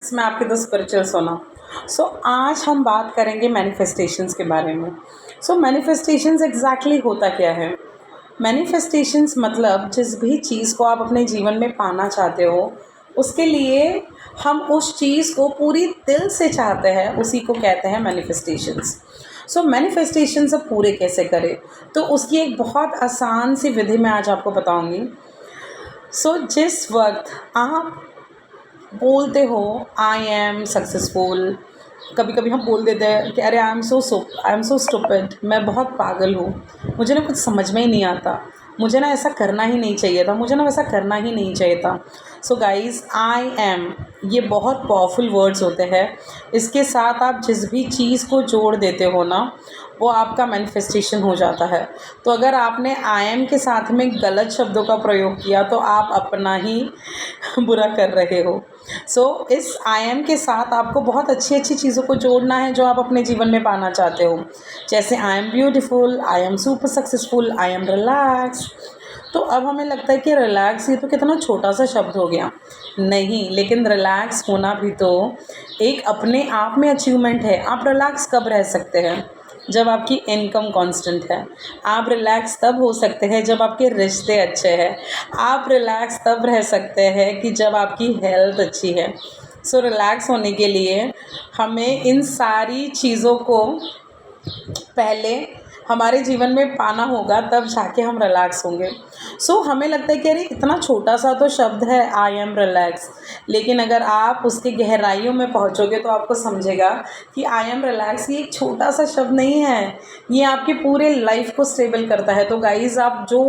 मैं आपके दोस्त स्पिरिचुअल सोना। आज हम बात करेंगे मैनिफेस्टेशंस के बारे में। मैनिफेस्टेशंस एग्जैक्टली होता क्या है? मैनिफेस्टेशंस मतलब जिस भी चीज़ को आप अपने जीवन में पाना चाहते हो, उसके लिए हम उस चीज़ को पूरी दिल से चाहते हैं, उसी को कहते हैं मैनिफेस्टेशंस। मैनिफेस्टेशंस अब पूरे कैसे करें, तो उसकी एक बहुत आसान सी विधि मैं आज आपको बताऊंगी। जिस वक्त आप बोलते हो आई एम सक्सेसफुल, कभी कभी हम बोल देते हैं कि अरे आई एम सो स्टूपिड, मैं बहुत पागल हूँ, मुझे ना कुछ समझ में ही नहीं आता, मुझे ना ऐसा करना ही नहीं चाहिए था, मुझे ना वैसा करना ही नहीं चाहिए था। गाइज़, आई एम, ये बहुत पावरफुल वर्ड्स होते हैं। इसके साथ आप जिस भी चीज़ को जोड़ देते हो ना, वो आपका मैनिफेस्टेशन हो जाता है। तो अगर आपने आई एम के साथ में गलत शब्दों का प्रयोग किया तो आप अपना ही बुरा कर रहे हो। इस आई एम के साथ आपको बहुत अच्छी अच्छी चीज़ों को जोड़ना है जो आप अपने जीवन में पाना चाहते हो। जैसे I am beautiful, I am super successful, I am relax. तो अब हमें लगता है कि रिलैक्स ये तो कितना छोटा सा शब्द हो गया। नहीं, लेकिन रिलैक्स होना भी तो एक अपने आप में अचीवमेंट है। आप रिलैक्स कब रह सकते हैं? जब आपकी इनकम कांस्टेंट है। आप रिलैक्स तब हो सकते हैं जब आपके रिश्ते अच्छे हैं। आप रिलैक्स तब रह सकते हैं कि जब आपकी हेल्थ अच्छी है। रिलैक्स होने के लिए हमें इन सारी चीज़ों को पहले हमारे जीवन में पाना होगा, तब जाके हम रिलैक्स होंगे। हमें लगता है कि अरे इतना छोटा सा तो शब्द है आई एम रिलैक्स, लेकिन अगर आप उसके गहराइयों में पहुंचोगे तो आपको समझेगा कि आई एम रिलैक्स ये एक छोटा सा शब्द नहीं है, ये आपके पूरे लाइफ को स्टेबल करता है। तो गाइज, आप जो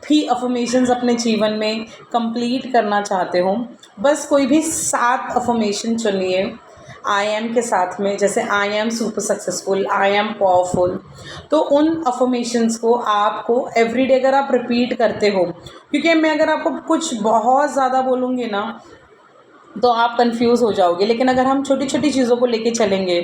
भी अफर्मेशंस अपने जीवन में कंप्लीट करना चाहते हो, बस कोई भी 7 अफर्मेशन चुनिए आई एम के साथ में। जैसे I am super successful, I am powerful. तो उन अफर्मेशंस को आपको एवरीडे अगर आप रिपीट करते हो, क्योंकि मैं अगर आपको कुछ बहुत ज़्यादा बोलूँगी ना तो आप कंफ्यूज हो जाओगे, लेकिन अगर हम छोटी छोटी चीज़ों को लेके चलेंगे,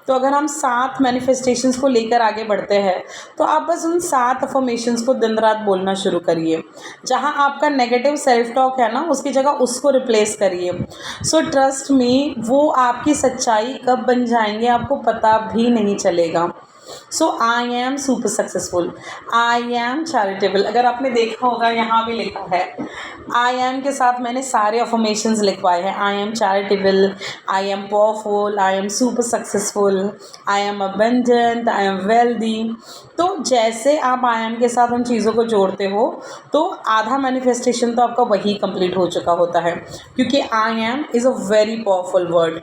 तो अगर हम 7 मैनिफेस्टेशंस को लेकर आगे बढ़ते हैं, तो आप बस उन 7 अफर्मेशंस को दिन रात बोलना शुरू करिए। जहां आपका नेगेटिव सेल्फ टॉक है ना, उसकी जगह उसको रिप्लेस करिए। ट्रस्ट मी, वो आपकी सच्चाई कब बन जाएंगे आपको पता भी नहीं चलेगा। I am super successful, I am charitable. अगर आपने देखा होगा, यहाँ भी लिखा है आई एम के साथ मैंने सारे अफर्मेशंस लिखवाए हैं। I am charitable, I am powerful, I am super successful, I am abundant, I am wealthy. तो जैसे आप आई एम के साथ उन चीज़ों को जोड़ते हो, तो आधा मैनिफेस्टेशन तो आपका वही कंप्लीट हो चुका होता है, क्योंकि I am is a very powerful word.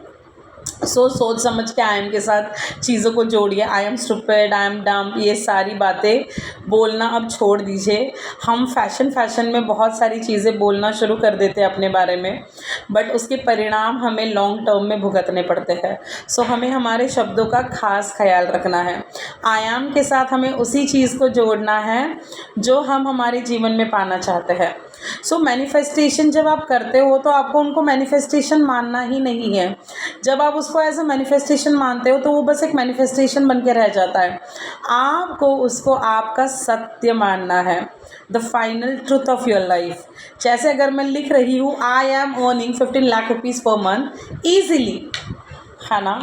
सोच समझ के आई एम के साथ चीज़ों को जोड़िए। I am stupid, I am dumb, ये सारी बातें बोलना अब छोड़ दीजिए। हम फैशन में बहुत सारी चीज़ें बोलना शुरू कर देते हैं अपने बारे में, बट उसके परिणाम हमें लॉन्ग टर्म में भुगतने पड़ते हैं। हमें हमारे शब्दों का खास ख्याल रखना है। आई एम के साथ हमें उसी चीज़ को जोड़ना है जो हम हमारे जीवन में पाना चाहते हैं। मैनिफेस्टेशन जब आप करते हो तो आपको उनको मैनिफेस्टेशन मानना ही नहीं है। जब आप उसको एज अ मैनिफेस्टेशन मानते हो तो वो बस एक मैनिफेस्टेशन बन के रह जाता है। आपको उसको आपका सत्य मानना है, the final truth of your life. जैसे अगर मैं लिख रही हूँ I am earning 15 lakh rupees per month easily, है ना।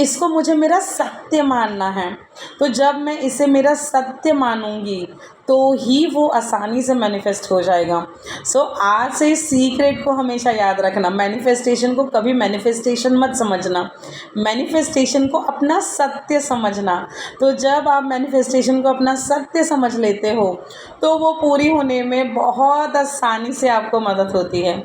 इसको मुझे मेरा सत्य मानना है। तो जब मैं इसे मेरा सत्य मानूंगी तो ही वो आसानी से मैनिफेस्ट हो जाएगा। आज से इस सीक्रेट को हमेशा याद रखना। मैनिफेस्टेशन को कभी मैनिफेस्टेशन मत समझना, मैनिफेस्टेशन को अपना सत्य समझना। तो जब आप मैनिफेस्टेशन को अपना सत्य समझ लेते हो तो वो पूरी होने में बहुत आसानी से आपको मदद होती है।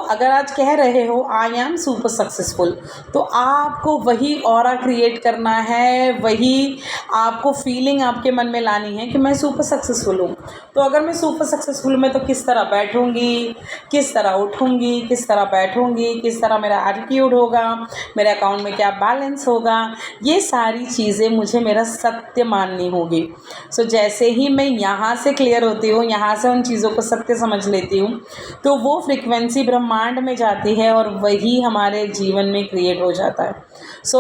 अगर आज कह रहे हो आई एम सुपर सक्सेसफुल, तो आपको वही ऑरा क्रिएट करना है, वही आपको फीलिंग आपके मन में लानी है कि मैं सुपर सक्सेसफुल हूँ। तो अगर मैं सुपर सक्सेसफुल में तो किस तरह बैठूंगी, किस तरह उठूंगी, किस तरह बैठूंगी, किस तरह मेरा एटीट्यूड होगा, मेरे अकाउंट में क्या बैलेंस होगा, ये सारी चीज़ें मुझे मेरा सत्य माननी होगी। जैसे ही मैं यहाँ से क्लियर होती हूँ, यहाँ से उन चीज़ों को सत्य समझ लेती हूँ, तो वो फ्रिक्वेंसी ब्रह्मांड में जाती है और वही हमारे जीवन में क्रिएट हो जाता है।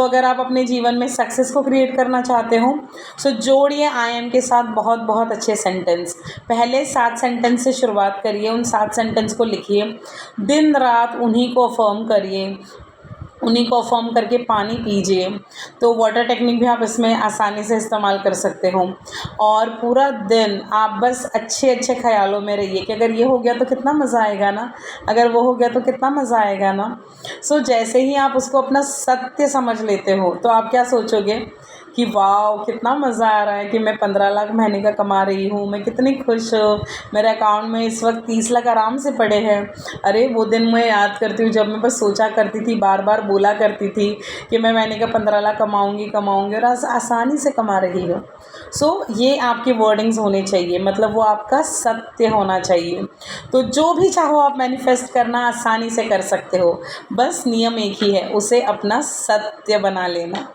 अगर आप अपने जीवन में सक्सेस को क्रिएट करना चाहते हो, जोड़िए आई एम के साथ बहुत बहुत अच्छे सेंटेंस। पहले 7 सेंटेंस से शुरुआत करिए, उन 7 सेंटेंस को लिखिए, दिन रात उन्हीं को अफ़र्म करिए, उन्हीं को अफ़र्म करके पानी पीजिए। तो वाटर टेक्निक भी आप इसमें आसानी से इस्तेमाल कर सकते हो। और पूरा दिन आप बस अच्छे अच्छे ख़्यालों में रहिए कि अगर ये हो गया तो कितना मज़ा आएगा ना, अगर वो हो गया तो कितना मज़ा आएगा ना। सो जैसे ही आप उसको अपना सत्य समझ लेते हो तो आप क्या सोचोगे कि वाओ कितना मज़ा आ रहा है कि मैं 15 लाख महीने का कमा रही हूँ, मैं कितनी खुश हूँ, मेरे अकाउंट में इस वक्त 30 लाख आराम से पड़े हैं। अरे वो दिन मैं याद करती हूँ जब मैं बस सोचा करती थी, बार बार बोला करती थी कि मैं महीने का 15 लाख कमाऊँगी और आसानी से कमा रही हूँ। सो ये आपकी वर्डिंग्स होने चाहिए, मतलब वो आपका सत्य होना चाहिए। तो जो भी चाहो आप मैनिफेस्ट करना आसानी से कर सकते हो, बस नियम एक ही है, उसे अपना सत्य बना लेना।